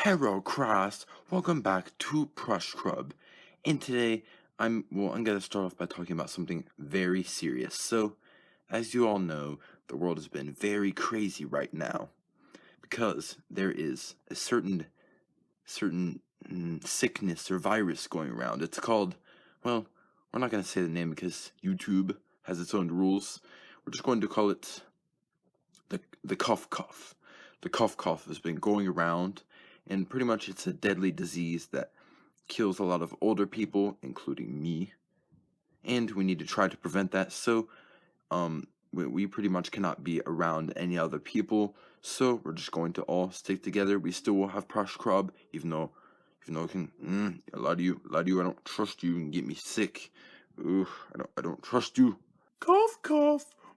Hello, class. Welcome back to Plush Club. And today, I'm gonna start off by talking about something very serious. So, as you all know, the world has been very crazy right now because there is a certain sickness or virus going around. It's called, well, we're not gonna say the name because YouTube has its own rules. We're just going to call it the cough. The cough has been going around, and pretty much it's a deadly disease that kills a lot of older people, including me. And we need to try to prevent that. So, we pretty much cannot be around any other people. So we're just going to all stick together. We still will have Plush Club, even though I can. A lot of you, I don't trust you and get me sick. Ugh, I don't trust you. Cough,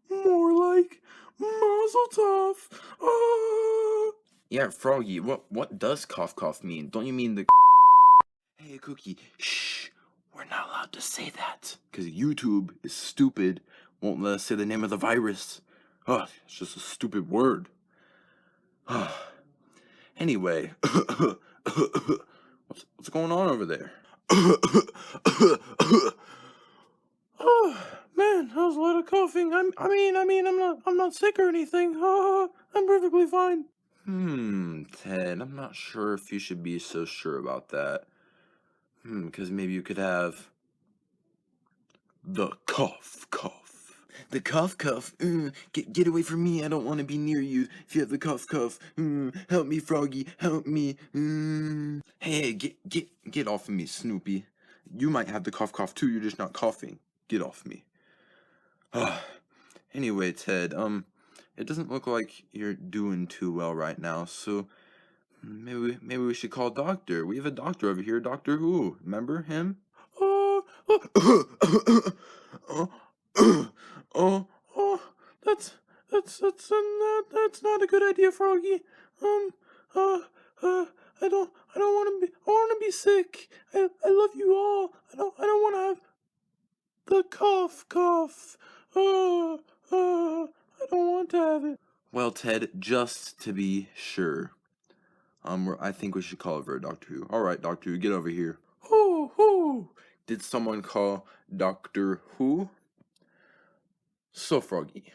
more like Mazel tov. Ah. Yeah, Froggy, what does cough mean? Don't you mean the Hey, Cookie, shh, we're not allowed to say that. Because YouTube is stupid, won't let us say the name of the virus. Ugh, it's just a stupid word. Anyway, what's going on over there? Oh, man, that was a lot of coughing. I'm not sick or anything. I'm perfectly fine. Ted, I'm not sure if you should be so sure about that. Because maybe you could have the cough. The cough. Get away from me. I don't want to be near you. If you have the cough. Help me, Froggy. Help me. Hey, get off of me, Snoopy. You might have the cough too. You're just not coughing. Get off me. Anyway, Ted, it doesn't look like you're doing too well right now, so maybe we should call a doctor. We have a doctor over here, Doctor Who. Remember him? Oh, oh, that's that's not a good idea, Froggy. Um, uh, I don't want to be sick. I love you all. I don't want to have the cough. I don't want to have it. Well, Ted, just to be sure, I think we should call over Doctor Who. All right, Doctor Who, get over here. Who? Did someone call Doctor Who? So, Froggy,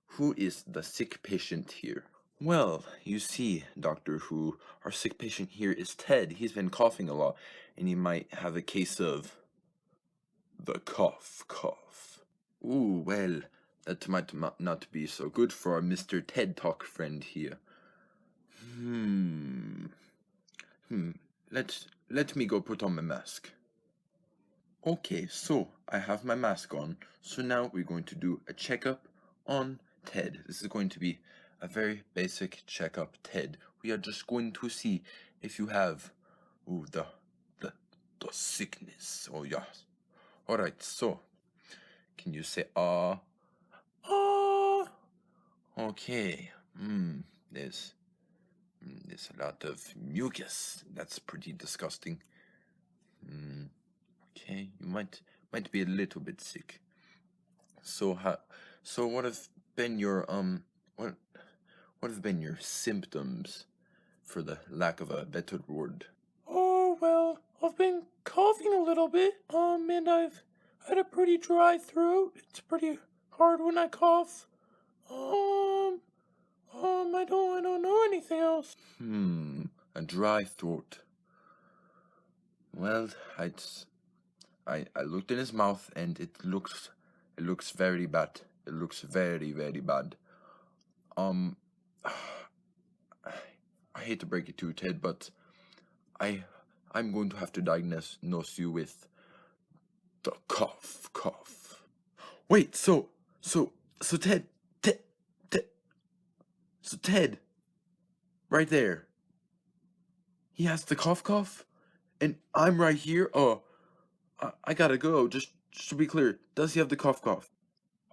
who is the sick patient here? Well, you see, Doctor Who, our sick patient here is Ted. He's been coughing a lot, and he might have a case of the cough. Ooh, well, that might not be so good for our Mr. TED Talk friend here. Let me go put on my mask. Okay, so I have my mask on. So now we're going to do a checkup on Ted. This is going to be a very basic checkup, Ted. We are just going to see if you have the sickness. Oh yes. Alright, so can you say ah? Okay. There's a lot of mucus. That's pretty disgusting. Okay, you might be a little bit sick. So what have been your what have been your symptoms, for the lack of a better word? Oh, well, I've been coughing a little bit, and I've had a pretty dry throat. It's pretty hard when I cough. I don't know anything else. A dry throat. Well, I looked in his mouth and it looks very bad. It looks very, very bad. I hate to break it to you, Ted, but I'm going to have to diagnose you with the cough. Wait, so Ted, so Ted, right there, he has the cough, and I'm right here. I gotta go. Just to be clear, does he have the cough?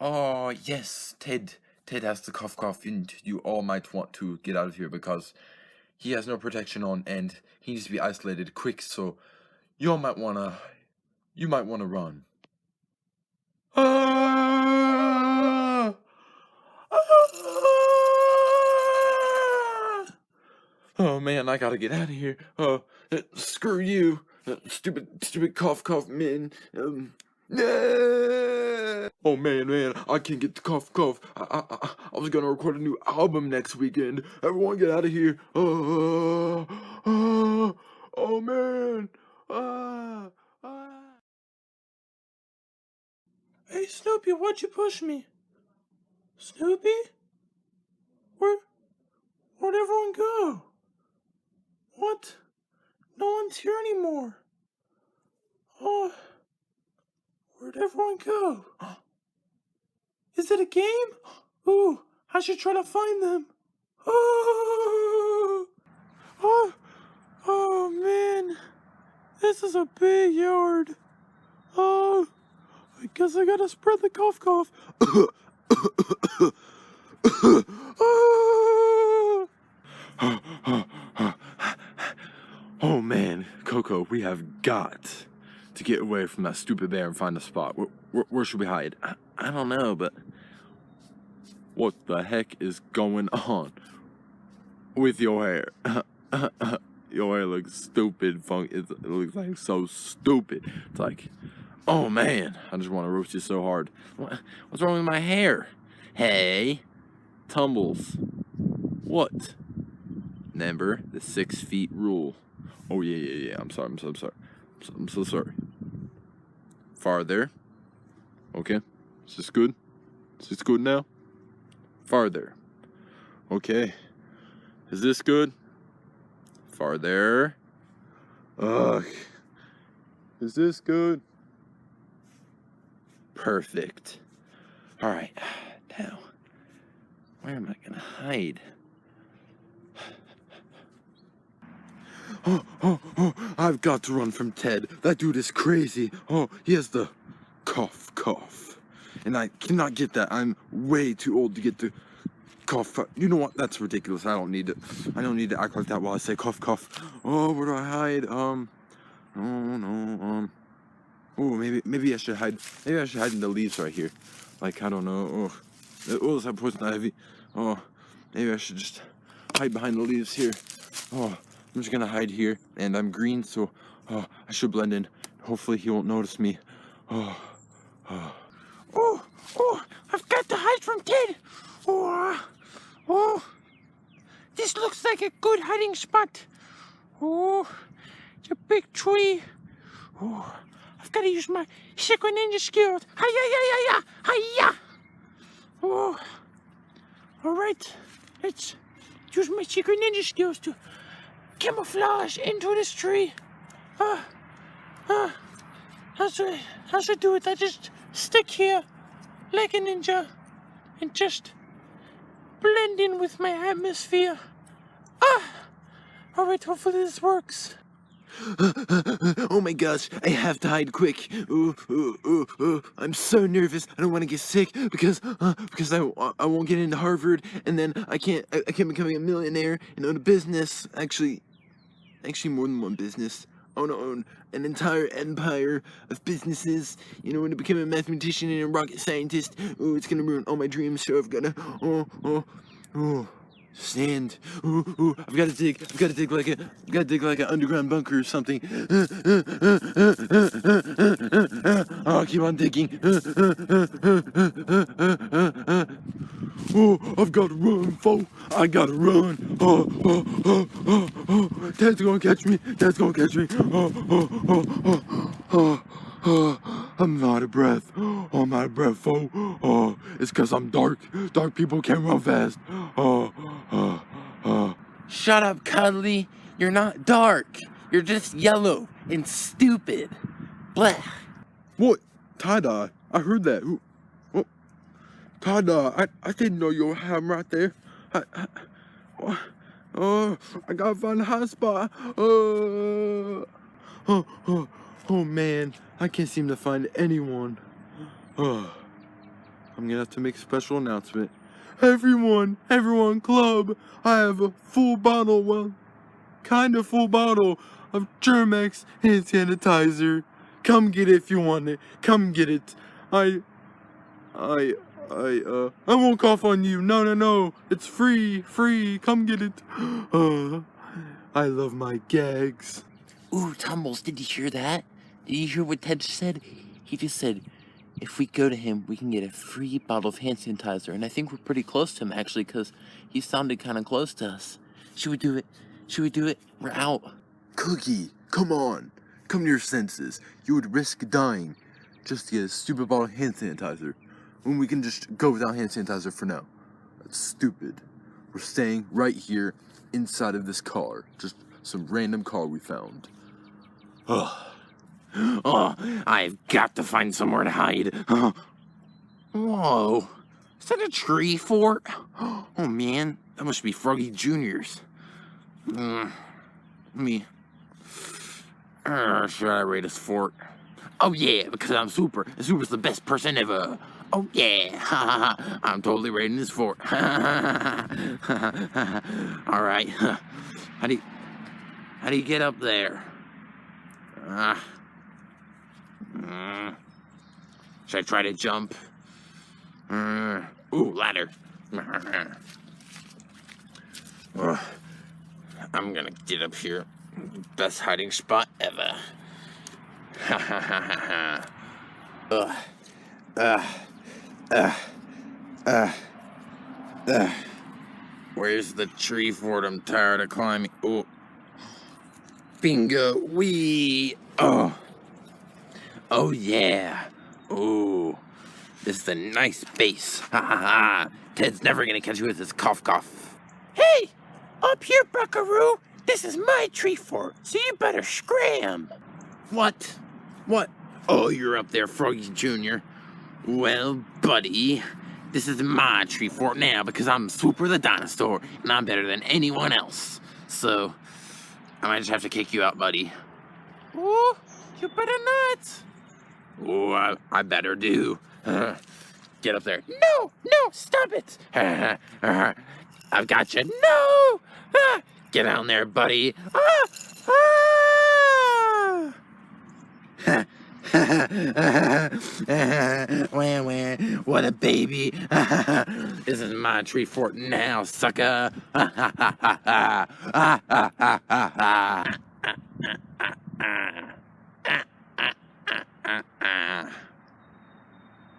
Oh yes, Ted has the cough, and you all might want to get out of here because he has no protection on, and he needs to be isolated quick. So you all might wanna run. Ah! Ah! Oh man, I gotta get out of here. Screw you, stupid cough man. Yeah. Oh man, I can't get the cough. I was gonna record a new album next weekend. Everyone get out of here. Oh man. Ah, ah. Hey Snoopy, why'd you push me? Snoopy? Where, where'd everyone go? What? No one's here anymore. Oh, where'd everyone go? Is it a game? Ooh, I should try to find them. Oh, oh, oh man, this is a big yard. Oh, I guess I gotta spread the cough. Oh man, Coco, we have got to get away from that stupid bear and find a spot. Where should we hide? I don't know, but what the heck is going on with your hair? Your hair looks stupid, it looks like so stupid. It's like, oh man, I just want to roast you so hard. What's wrong with my hair? Hey, Tumbles. What? Remember the 6 feet rule. Oh yeah. I'm sorry. I'm so sorry. Farther. Okay. Is this good? Is this good now? Farther. Okay. Is this good? Farther. Ugh. Is this good? Perfect. All right. Now, where am I gonna hide? Oh, I've got to run from Ted. That dude is crazy. Oh, he has the cough. And I cannot get that. I'm way too old to get the cough. You know what? That's ridiculous. I don't need to act like that while I say cough. Oh, where do I hide? Oh, maybe I should hide. Maybe I should hide in the leaves right here. Like, I don't know. Oh, is that poison ivy? Oh, maybe I should just hide behind the leaves here. Oh, I'm just gonna hide here, and I'm green, so I should blend in. Hopefully he won't notice me. Oh, I've got to hide from Ted. Oh, this looks like a good hiding spot. Oh, it's a big tree. Oh, I've got to use my secret ninja skills. Hiya. Oh, all right. Let's use my secret ninja skills to camouflage into this tree. How should I do it? I just stick here like a ninja and just blend in with my atmosphere. Alright, hopefully this works. Oh my gosh, I have to hide quick. I'm so nervous. I don't want to get sick because I won't get into Harvard, and then I can't become a millionaire and own a business. Actually more than one business. I want to own an entire empire of businesses. You know, when I become a mathematician and a rocket scientist, it's gonna ruin all my dreams. So I've gotta, sand. I've gotta dig like an underground bunker or something. I'll keep on digging. I've got to run, fool. I gotta run. Dad's gonna catch me. I'm out of breath. Fool. It's cause I'm dark. Dark people can't run fast. Shut up, Cuddly. You're not dark. You're just yellow and stupid. Blech. What? Tie-dye. I heard that. Tie-dye. I didn't know you had him right there. I gotta find a hot spot. Oh, man. I can't seem to find anyone. I'm gonna have to make a special announcement. Everyone, club, I have a full bottle, well, kind of full bottle of Germex hand sanitizer. Come get it if you want it. Come get it. I won't cough on you. No. It's free. Come get it. I love my gags. Ooh, Tumbles, did you hear that? Did you hear what Ted said? He just said, if we go to him, we can get a free bottle of hand sanitizer. And I think we're pretty close to him, actually, because he sounded kind of close to us. Should we do it? Should we do it? We're out. Cookie, come on. Come to your senses. You would risk dying just to get a stupid bottle of hand sanitizer when we can just go without hand sanitizer for now. That's stupid. We're staying right here inside of this car. Just some random car we found. Oh, I've got to find somewhere to hide. Whoa. Is that a tree fort? Oh, man. That must be Froggy Jr.'s. Should I rate this fort? Oh, yeah, because I'm Super. And Super's the best person ever. Oh, yeah. I'm totally rating this fort. All right. How do you get up there? Should I try to jump? Ooh, ladder. I'm gonna get up here. Best hiding spot ever. Where's the tree fort? I'm tired of climbing. Ooh. Bingo. Wee. Oh. Oh, yeah. Ooh. This is a nice base. Ha ha ha. Ted's never gonna catch you with his cough. Hey! Up here, buckaroo! This is my tree fort, so you better scram! What? What? Oh, you're up there, Froggy Jr. Well, buddy, this is my tree fort now because I'm Super the Dinosaur, and I'm better than anyone else. So, I might just have to kick you out, buddy. Oh, you better not! Oh, I better do. Get up there. No, stop it. I've got you. No! Get down there, buddy. Wah, what a baby. This is my tree fort now, sucker.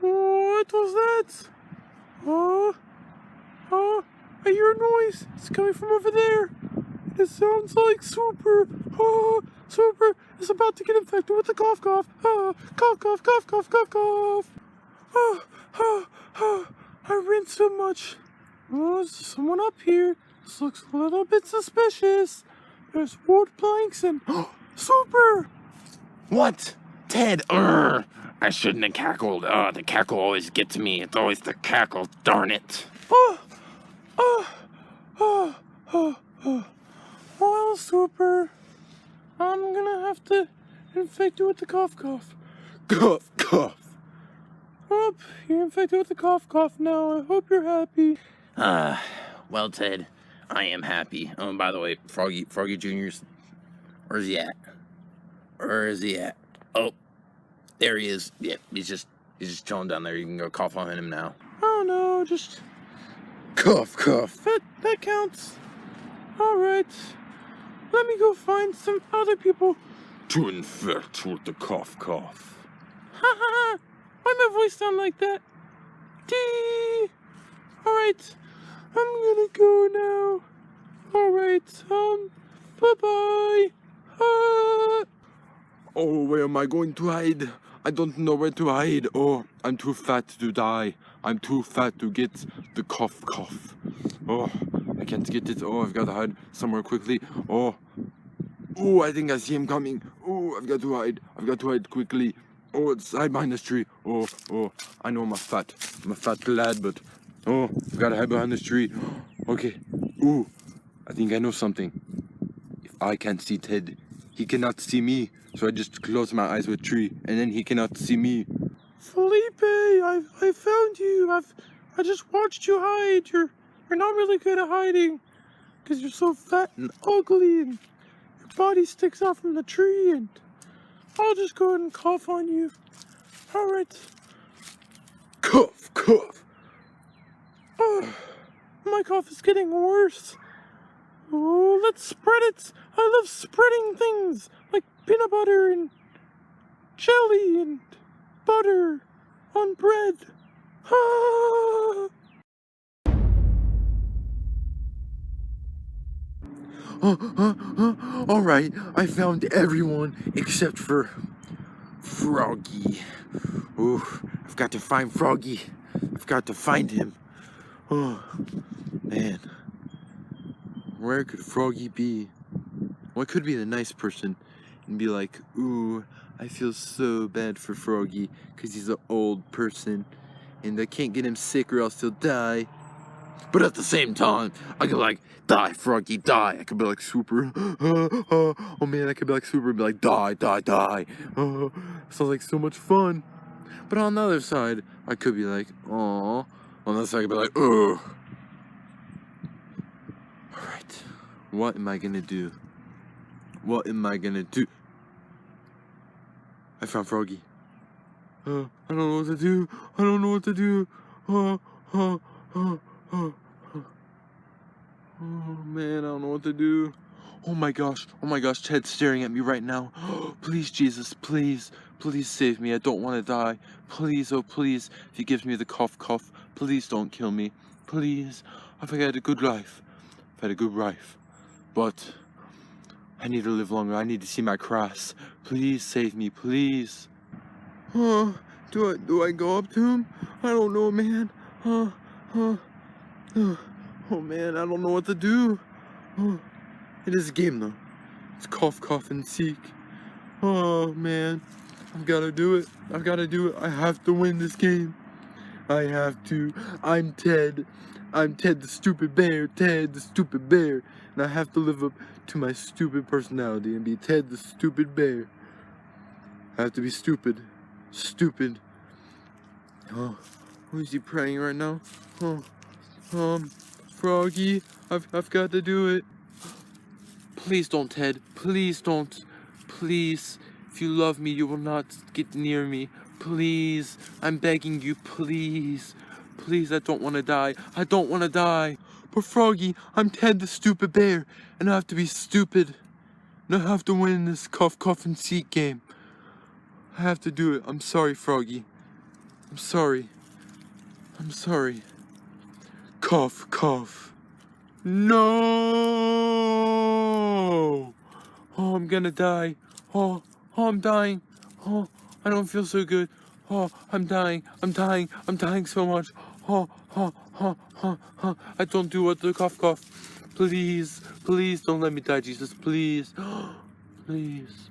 What was that? I hear a noise. It's coming from over there. It sounds like Super. Super is about to get infected with the cough. Cough. I ran so much. Oh, there's someone up here. This looks a little bit suspicious. There's wood planks and Super. What? Ted, I shouldn't have cackled. The cackle always gets me. It's always the cackle, darn it. Well, Super, I'm gonna have to infect you with the cough. Cough. Oh, you're infected with the cough now. I hope you're happy. Well, Ted, I am happy. Oh, and by the way, Froggy Jr.'s, where's he at? Oh, there he is. Yeah, he's just chilling down there. You can go cough on him now. Oh no, just cough. That counts. All right, let me go find some other people to infect with the cough. Ha. Why my voice sound like that? Dee. All right, I'm gonna go now. All right, bye-bye. Oh, where am I going to hide? I don't know where to hide. Oh, I'm too fat to die. I'm too fat to get the cough. Oh, I can't get it. Oh, I've got to hide somewhere quickly. Oh, I think I see him coming. Oh, I've got to hide quickly. Oh, it's hide behind this tree. Oh, I know I'm a fat lad, but I've got to hide behind this tree. Okay. Ooh, I think I know something. If I can't see Ted, he cannot see me. So I just close my eyes with tree, and then he cannot see me. Felipe, I found you. I just watched you hide. You're not really good at hiding, because you're so fat and ugly, and your body sticks out from the tree, and I'll just go ahead and cough on you. All right. Cough. Oh, my cough is getting worse. Oh, let's spread it. I love spreading things like peanut butter and jelly and butter on bread. Ah! All right, I found everyone except for Froggy. Ooh, I've got to find Froggy. I've got to find him. Oh, man. Where could Froggy be? Well, I could be the nice person and be like, ooh, I feel so bad for Froggy because he's an old person and I can't get him sick or else he'll die. But at the same time, I could like, die, Froggy, die. I could be like super, oh man, I could be like super and be like, die, die, die. Sounds like so much fun. But on the other side, I could be like, aw. On the other side, I could be like, ugh. Alright, what am I gonna do? What am I gonna do? I found Froggy. I don't know what to do. I don't know what to do. Uh, uh, uh, uh. Oh man, I don't know what to do. Oh my gosh, Ted's staring at me right now. Please, Jesus, please, please save me. I don't want to die. Please, oh please, if he gives me the cough, please don't kill me. Please, I've had a good life. I've had a good life. But I need to live longer. I need to see my cross. Please save me, please. Do I go up to him? I don't know, man. Uh, uh, oh man, I don't know what to do. It is a game though. It's cough and seek. Oh man, I've gotta do it. I've gotta do it. I have to win this game. I have to. I'm Ted. I'm Ted the stupid bear. Ted the stupid bear. And I have to live up to my stupid personality and be Ted the stupid bear. I have to be stupid. Stupid. Oh, who's he praying right now? Oh, Froggy, I've got to do it. Please don't, Ted. Please don't. Please, if you love me, you will not get near me. Please, I'm begging you, please. Please, I don't want to die. I don't want to die. But Froggy, I'm Ted the stupid bear, and I have to be stupid. And I have to win this cough and seek game. I have to do it. I'm sorry, Froggy. I'm sorry. I'm sorry. Cough. No! Oh, I'm gonna die. Oh, I'm dying. Oh, I don't feel so good. Oh, I'm dying. I'm dying so much. I don't do what the cough. Please don't let me die, Jesus. Please. Please.